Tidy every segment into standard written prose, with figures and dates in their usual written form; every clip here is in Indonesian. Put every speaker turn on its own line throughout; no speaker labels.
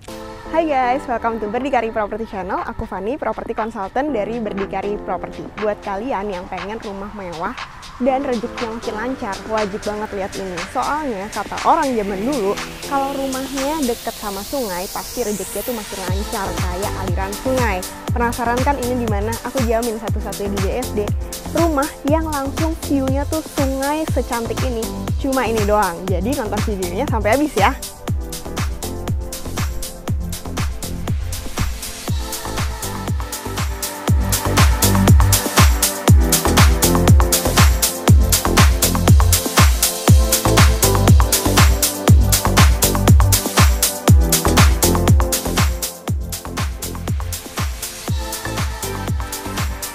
Hai guys, welcome to Berdikari Property Channel. Aku Fani, property consultant dari Berdikari Property. Buat kalian yang pengen rumah mewah dan rezekinya makin lancar, wajib banget lihat ini. Soalnya kata orang zaman dulu, kalau rumahnya deket sama sungai, pasti rezekinya tuh makin lancar kayak aliran sungai. Penasaran kan ini di mana? Aku jamin satu-satunya di BSD. Rumah yang langsung view-nya tuh sungai secantik ini. Cuma ini doang. Jadi nonton videonya sampai habis ya.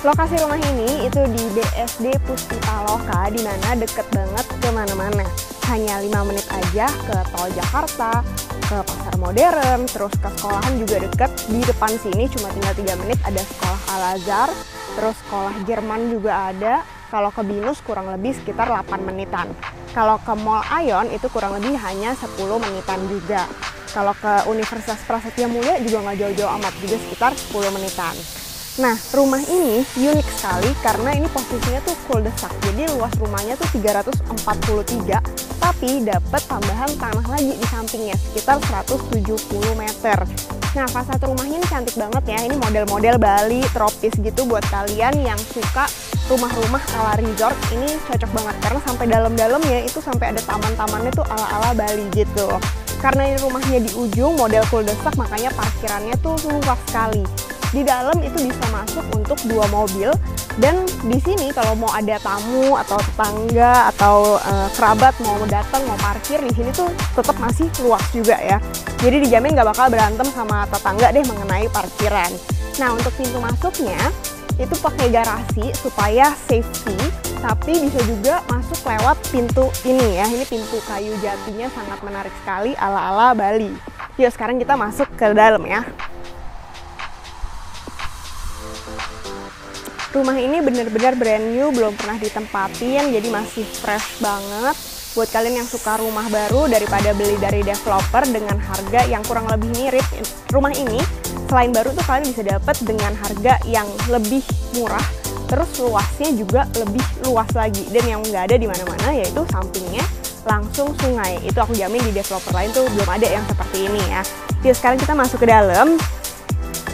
Lokasi rumah ini itu di BSD Puspitaloka, di mana deket banget kemana-mana. Hanya 5 menit aja ke tol Jakarta, ke pasar modern, terus ke sekolahan juga deket. Di depan sini cuma tinggal 3 menit ada sekolah Al-Azhar, terus sekolah Jerman juga ada. Kalau ke Binus kurang lebih sekitar 8 menitan. Kalau ke Mall Aeon itu kurang lebih hanya 10 menitan juga. Kalau ke Universitas Prasetya Mulia juga nggak jauh-jauh amat, juga sekitar 10 menitan. Nah, rumah ini unik sekali karena ini posisinya tuh cul-de-sac. Jadi luas rumahnya tuh 343, tapi dapat tambahan tanah lagi di sampingnya sekitar 170 meter. Nah, fasad rumahnya ini cantik banget ya. Ini model-model Bali tropis gitu buat kalian yang suka rumah-rumah ala resort. Ini cocok banget karena sampai dalam-dalamnya itu sampai ada taman-tamannya tuh ala-ala Bali gitu. Karena ini rumahnya di ujung model cul-de-sac, makanya parkirannya tuh luas sekali. Di dalam itu bisa masuk untuk 2 mobil, dan di sini kalau mau ada tamu atau tetangga atau kerabat mau datang mau parkir di sini tuh tetap masih luas juga ya. Jadi dijamin nggak bakal berantem sama tetangga deh mengenai parkiran. Nah, untuk pintu masuknya itu pakai garasi supaya safety, tapi bisa juga masuk lewat pintu ini ya. Ini pintu kayu jatinya sangat menarik sekali ala-ala Bali. Yuk sekarang kita masuk ke dalam ya. Rumah ini bener-bener brand new, belum pernah ditempatin, jadi masih fresh banget. Buat kalian yang suka rumah baru daripada beli dari developer dengan harga yang kurang lebih mirip, rumah ini selain baru tuh kalian bisa dapat dengan harga yang lebih murah, terus luasnya juga lebih luas lagi. Dan yang nggak ada di mana-mana yaitu sampingnya langsung sungai. Itu aku jamin di developer lain tuh belum ada yang seperti ini ya. Yuk sekarang kita masuk ke dalam.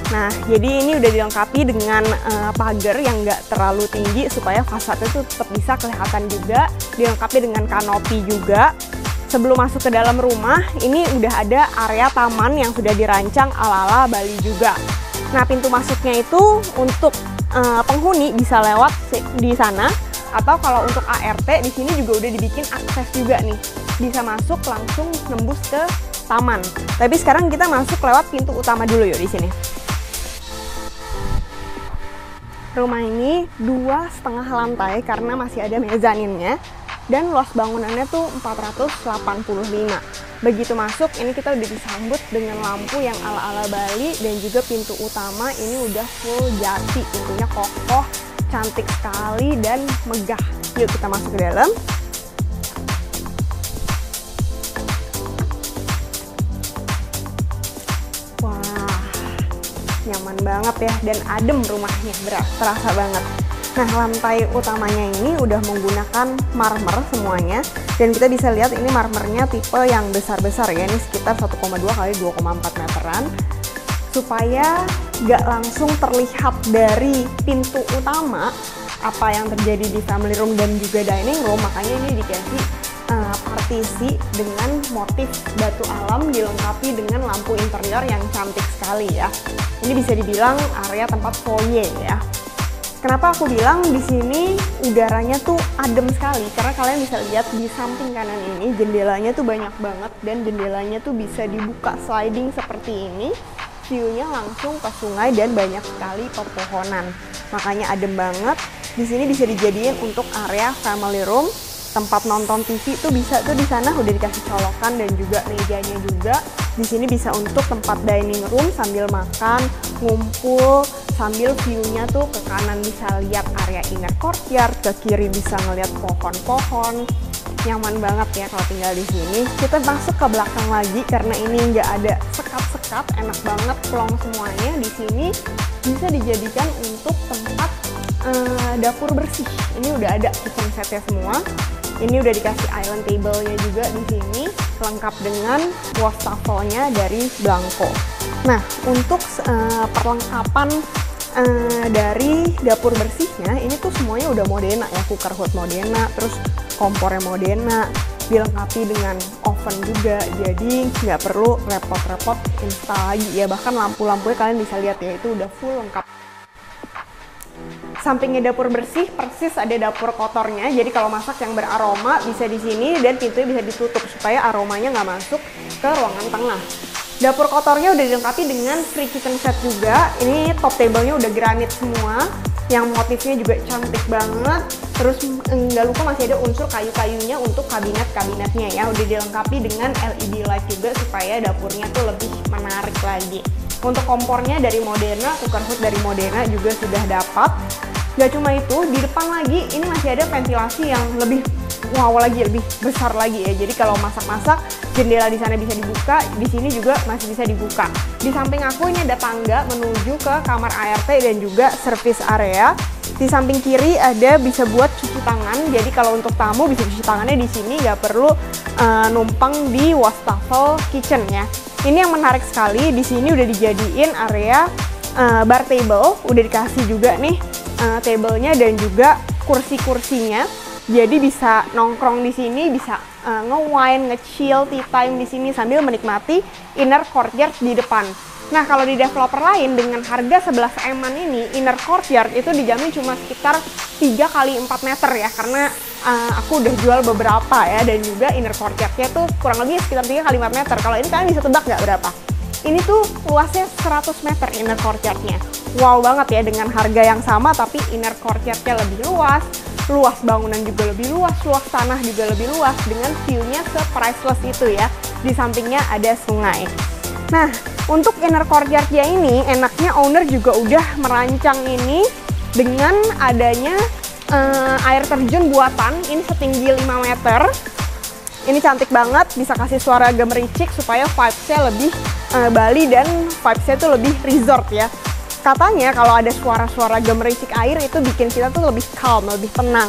Nah, jadi ini udah dilengkapi dengan pagar yang nggak terlalu tinggi supaya fasadnya tuh tetap bisa kelihatan juga. Dilengkapi dengan kanopi juga. Sebelum masuk ke dalam rumah, ini udah ada area taman yang sudah dirancang ala-ala Bali juga. Nah, pintu masuknya itu untuk penghuni bisa lewat di sana, atau kalau untuk ART di sini juga udah dibikin akses juga nih. Bisa masuk langsung nembus ke taman. Tapi sekarang kita masuk lewat pintu utama dulu yuk di sini. Rumah ini 2,5 lantai karena masih ada mezaninnya, dan luas bangunannya tuh 485. Begitu masuk ini kita udah disambut dengan lampu yang ala-ala Bali, dan juga pintu utama ini udah full jati, pintunya kokoh, cantik sekali dan megah. Yuk kita masuk ke dalam. Nyaman banget ya, dan adem rumahnya, terasa banget. Nah, lantai utamanya ini udah menggunakan marmer semuanya, dan kita bisa lihat ini marmernya tipe yang besar-besar ya, ini sekitar 1,2 kali 2,4 meteran, supaya nggak langsung terlihat dari pintu utama apa yang terjadi di family room dan juga dining room. Makanya ini dikasih partisi dengan motif batu alam, dilengkapi dengan lampu interior yang cantik sekali ya. Ini bisa dibilang area tempat foyer ya. Kenapa aku bilang di sini udaranya tuh adem sekali? Karena kalian bisa lihat di samping kanan ini jendelanya tuh banyak banget, dan jendelanya tuh bisa dibuka sliding seperti ini. View-nya langsung ke sungai dan banyak sekali pepohonan. Makanya adem banget. Di sini bisa dijadiin untuk area family room. Tempat nonton TV tuh bisa tuh di sana udah dikasih colokan dan juga mejanya juga. Di sini bisa untuk tempat dining room sambil makan, ngumpul, sambil view-nya tuh ke kanan bisa lihat area inner courtyard, ke kiri bisa ngeliat pohon-pohon. Nyaman banget ya kalau tinggal di sini. Kita masuk ke belakang lagi karena ini nggak ada sekat-sekat dekat, enak banget, plong semuanya. Di sini bisa dijadikan untuk tempat dapur bersih. Ini udah ada kitchen setnya semua. Ini udah dikasih island table-nya juga di sini, lengkap dengan wastafelnya dari Blanco. Nah, untuk perlengkapan dari dapur bersihnya, ini tuh semuanya udah Modena ya, cooker hood Modena, terus kompornya Modena, dilengkapi dengan oven juga, jadi nggak perlu repot-repot install lagi ya. Bahkan lampu-lampunya kalian bisa lihat ya, itu udah full lengkap. Sampingnya dapur bersih, persis ada dapur kotornya. Jadi kalau masak yang beraroma bisa di sini dan pintunya bisa ditutup supaya aromanya nggak masuk ke ruangan tengah. Dapur kotornya udah dilengkapi dengan free kitchen set juga. Ini top table-nya udah granit semua, yang motifnya juga cantik banget. Terus nggak lupa masih ada unsur kayu-kayunya untuk kabinet-kabinetnya ya. Udah dilengkapi dengan LED light juga supaya dapurnya tuh lebih menarik lagi. Untuk kompornya dari Modena, cooker hood dari Modena juga sudah dapat. Gak cuma itu, di depan lagi ini masih ada ventilasi yang lebih wow lagi, lebih besar lagi ya. Jadi kalau masak-masak, jendela di sana bisa dibuka, di sini juga masih bisa dibuka. Di samping aku ini ada tangga menuju ke kamar ART dan juga service area. Di samping kiri ada bisa buat cuci tangan. Jadi kalau untuk tamu bisa cuci tangannya di sini, nggak perlu numpang di wastafel kitchen ya. Ini yang menarik sekali, di sini udah dijadiin area bar table, udah dikasih juga nih tablenya dan juga kursi-kursinya. Jadi bisa nongkrong di sini, bisa nge-wine, nge-chill, tea time di sini sambil menikmati inner courtyard di depan. Nah, kalau di developer lain dengan harga 11 M-an ini, inner courtyard itu dijamin cuma sekitar 3 kali 4 meter ya, karena aku udah jual beberapa ya, dan juga inner courtyardnya tuh kurang lebih sekitar 3 kali 4 meter. Kalau ini kalian bisa tebak nggak berapa? Ini tuh luasnya 100 meter inner courtyardnya. Wow banget ya, dengan harga yang sama tapi inner courtyardnya lebih luas, luas bangunan juga lebih luas, luas tanah juga lebih luas, dengan view-nya se-priceless itu ya. Di sampingnya ada sungai. Nah, untuk inner courtyard-nya ini, enaknya owner juga udah merancang ini dengan adanya air terjun buatan. Ini setinggi 5 meter. Ini cantik banget, bisa kasih suara gemericik supaya vibes-nya lebih Bali dan vibes-nya tuh lebih resort ya. Katanya kalau ada suara-suara gemericik air itu bikin kita tuh lebih calm, lebih tenang.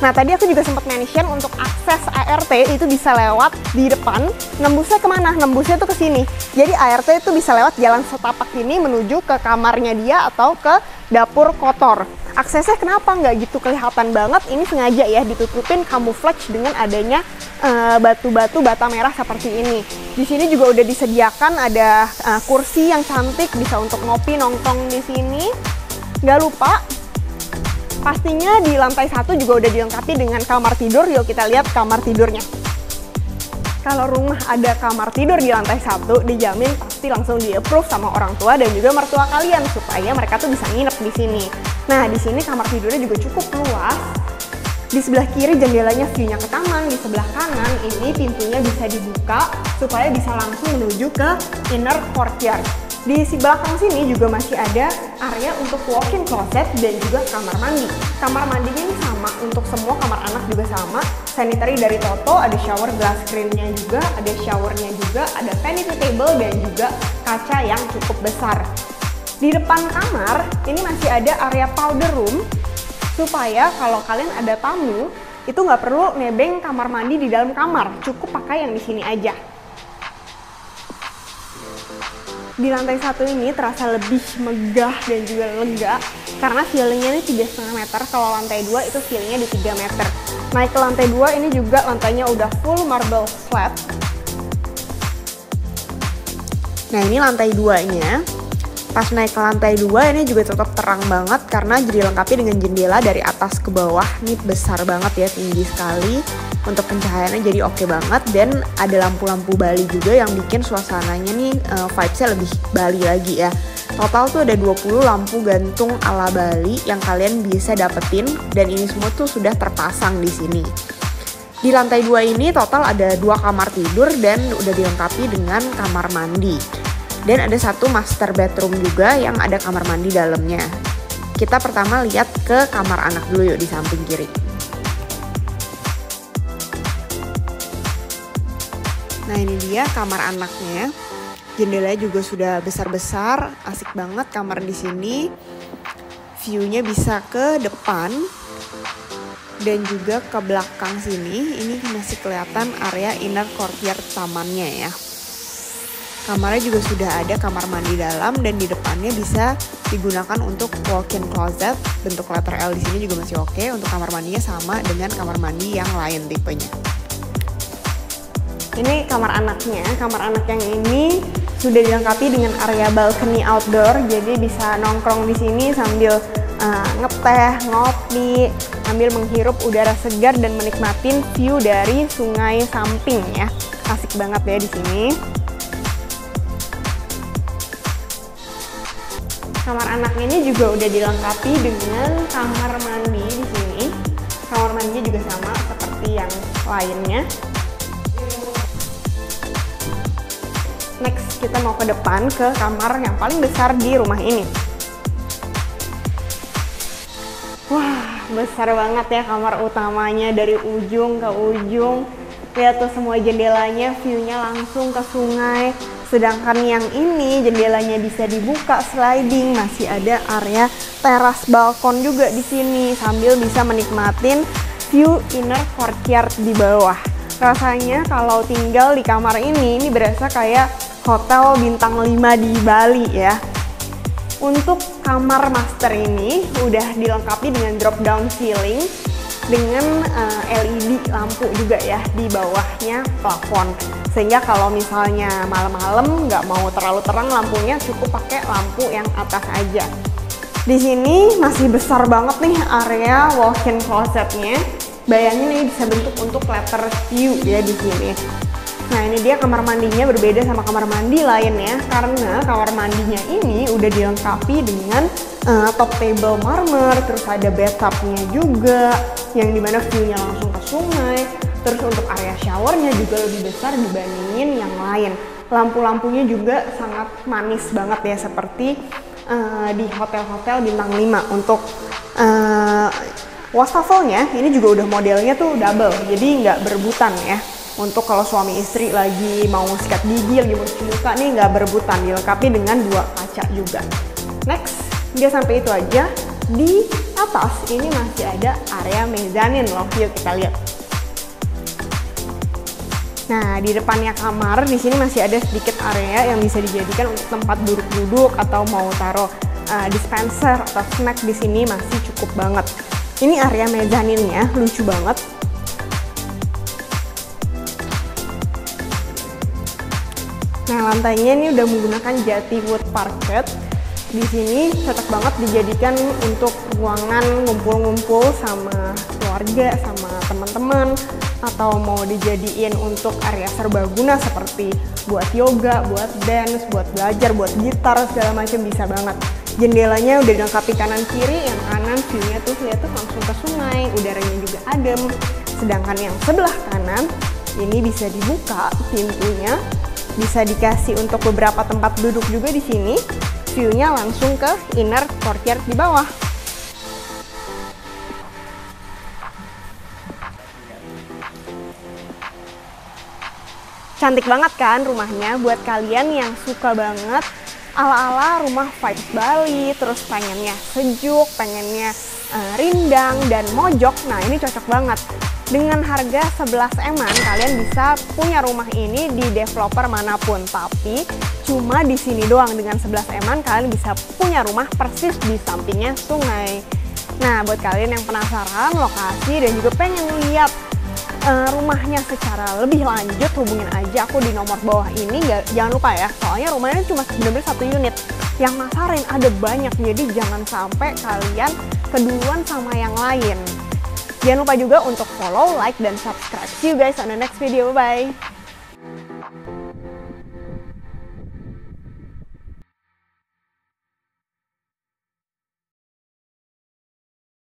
Nah, tadi aku juga sempat mention untuk akses ART itu bisa lewat di depan. Nembusnya kemana? Nembusnya tuh ke sini. Jadi ART itu bisa lewat jalan setapak ini menuju ke kamarnya dia atau ke dapur kotor. Aksesnya kenapa nggak gitu kelihatan banget? Ini sengaja ya ditutupin camouflage dengan adanya batu-batu bata merah seperti ini. Di sini juga udah disediakan ada kursi yang cantik, bisa untuk ngopi nongkrong di sini. Nggak lupa, pastinya di lantai 1 juga udah dilengkapi dengan kamar tidur. Yuk kita lihat kamar tidurnya. Kalau rumah ada kamar tidur di lantai 1, dijamin pasti langsung di-approve sama orang tua dan juga mertua kalian supaya mereka tuh bisa nginep di sini. Nah, di sini kamar tidurnya juga cukup luas. Di sebelah kiri jendelanya view-nya ke taman, di sebelah kanan ini pintunya bisa dibuka supaya bisa langsung menuju ke inner courtyard. Di belakang sini juga masih ada area untuk walk-in closet dan juga kamar mandi. Kamar mandinya ini sama untuk semua, kamar anak juga sama. Sanitary dari Toto, ada shower glass screen-nya juga, ada showernya juga, ada vanity table dan juga kaca yang cukup besar. Di depan kamar ini masih ada area powder room supaya kalau kalian ada tamu itu nggak perlu nebeng kamar mandi di dalam kamar, cukup pakai yang di sini aja. Di lantai 1 ini terasa lebih megah dan juga lega karena ceilingnya ini 3,5 meter, kalau lantai 2 itu ceilingnya di 3 meter. Naik ke lantai 2 ini juga lantainya udah full marble slab. Nah, ini lantai 2-nya. Pas naik ke lantai 2 ini juga tetap terang banget karena dilengkapi dengan jendela dari atas ke bawah. Ini besar banget ya, tinggi sekali. Untuk pencahayaannya jadi oke banget, dan ada lampu-lampu Bali juga yang bikin suasananya nih vibes-nya lebih Bali lagi ya. Total tuh ada 20 lampu gantung ala Bali yang kalian bisa dapetin, dan ini semua tuh sudah terpasang di sini. Di lantai 2 ini total ada 2 kamar tidur dan udah dilengkapi dengan kamar mandi. Dan ada 1 master bedroom juga yang ada kamar mandi dalamnya. Kita pertama lihat ke kamar anak dulu yuk, di samping kiri. Nah, ini dia kamar anaknya. Jendelanya juga sudah besar-besar, asik banget kamar di sini. View-nya bisa ke depan dan juga ke belakang sini. Ini masih kelihatan area inner courtyard tamannya ya. Kamarnya juga sudah ada kamar mandi dalam dan di depannya bisa digunakan untuk walk-in closet. Bentuk letter L di sini juga masih oke. Untuk kamar mandinya sama dengan kamar mandi yang lain tipenya. Ini kamar anaknya. Kamar anak yang ini sudah dilengkapi dengan area balcony outdoor. Jadi bisa nongkrong di sini sambil ngeteh, ngopi, sambil menghirup udara segar dan menikmatin view dari sungai samping ya. Asik banget ya di sini. Kamar anak ini juga udah dilengkapi dengan kamar mandi di sini. Kamar mandinya juga sama seperti yang lainnya. Next, kita mau ke depan ke kamar yang paling besar di rumah ini. Wah, besar banget ya kamar utamanya dari ujung ke ujung. Lihat tuh semua jendelanya, view-nya langsung ke sungai. Sedangkan yang ini jendelanya bisa dibuka sliding, masih ada area teras balkon juga di sini sambil bisa menikmatin view inner courtyard di bawah. Rasanya kalau tinggal di kamar ini berasa kayak hotel bintang 5 di Bali ya. Untuk kamar master ini udah dilengkapi dengan drop down ceiling dengan LED lampu juga ya di bawahnya plafon. Sehingga kalau misalnya malam-malam nggak mau terlalu terang lampunya, cukup pakai lampu yang atas aja. Di sini masih besar banget nih area walk-in closetnya. Bayangin ini bisa bentuk untuk letter view ya di sini. Nah ini dia kamar mandinya, berbeda sama kamar mandi lainnya karena kamar mandinya ini udah dilengkapi dengan top table marmer, terus ada bathtubnya juga yang dimana view-nya langsung ke sungai. Terus untuk area showernya juga lebih besar dibandingin yang lain. Lampu-lampunya juga sangat manis banget ya seperti di hotel-hotel bintang 5. Untuk wastafelnya ini juga udah modelnya tuh double, jadi nggak berebutan ya. Untuk kalau suami istri lagi mau sikat gigi, lagi mau cuci muka nih nggak berebutan, dilengkapi dengan 2 kaca juga. Next, dia sampai itu aja. Di atas ini masih ada area mezanin loh, yuk kita lihat. Nah, di depannya kamar di sini masih ada sedikit area yang bisa dijadikan untuk tempat duduk-duduk atau mau taruh dispenser atau snack di sini masih cukup banget. Ini area mezaninnya lucu banget. Nah, lantainya ini udah menggunakan jati wood parquet. Di sini cocok banget dijadikan untuk ruangan ngumpul-ngumpul sama keluarga, sama teman-teman, atau mau dijadiin untuk area serbaguna seperti buat yoga, buat dance, buat belajar, buat gitar, segala macam bisa banget. Jendelanya udah dilengkapi kanan kiri, yang kanan view-nya tuh lihat tuh langsung ke sungai, udaranya juga adem. Sedangkan yang sebelah kanan ini bisa dibuka pintunya, bisa dikasih untuk beberapa tempat duduk juga di sini. View-nya langsung ke inner courtyard di bawah. Cantik banget kan rumahnya buat kalian yang suka banget ala-ala rumah vibes Bali, terus pengennya sejuk, pengennya rindang dan mojok. Nah, ini cocok banget. Dengan harga 11 eman kalian bisa punya rumah ini di developer manapun, tapi cuma di sini doang. Dengan 11 eman kalian bisa punya rumah persis di sampingnya sungai. Nah, buat kalian yang penasaran lokasi dan juga pengen lihat rumahnya secara lebih lanjut, hubungin aja aku di nomor bawah ini. Jangan lupa ya, soalnya rumahnya cuma bener-bener 1 unit. Yang nasarin ada banyak, jadi jangan sampai kalian keduluan sama yang lain. Jangan lupa juga untuk follow, like, dan subscribe. See you guys on the next video. Bye-bye.